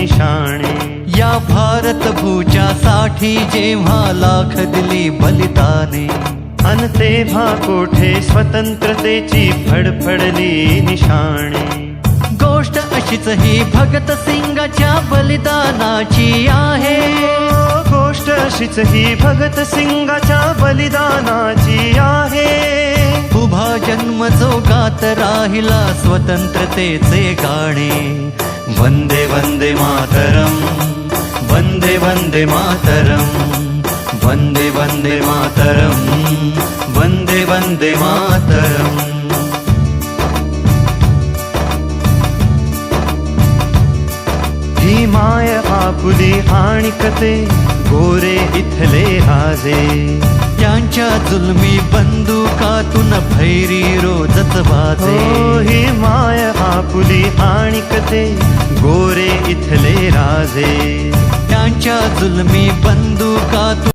निशाणे। या भारत भूच्यासाठी जेव्हा लाख दिली बलिदाने, अन तेव्हा कोठे स्वतंत्रतेची फडफडली निशाणे। गोष्ट अशीच ही भगत सिंगाच्या बलिदानाची आहे। गोष्ट अशीच ही भगत सिंगाच्या बलिदानाची आहे। उभा जन्म जो गात राहिला स्वतंत्रतेचे गाणे। वंदे वंदे मातरम, वंदे वंदे मातरम, वंदे वंदे मातरम, वंदे वंदे मातरम। ही माय आपुली आणिकते गोरे इथले राजे। त्यांच्या जुलमी बंदुकातून भैरी रोजच वाजे। ही माय आपुली आणिकते गोरे इथले राजे। त्यांच्या जुलमी बंदुकातून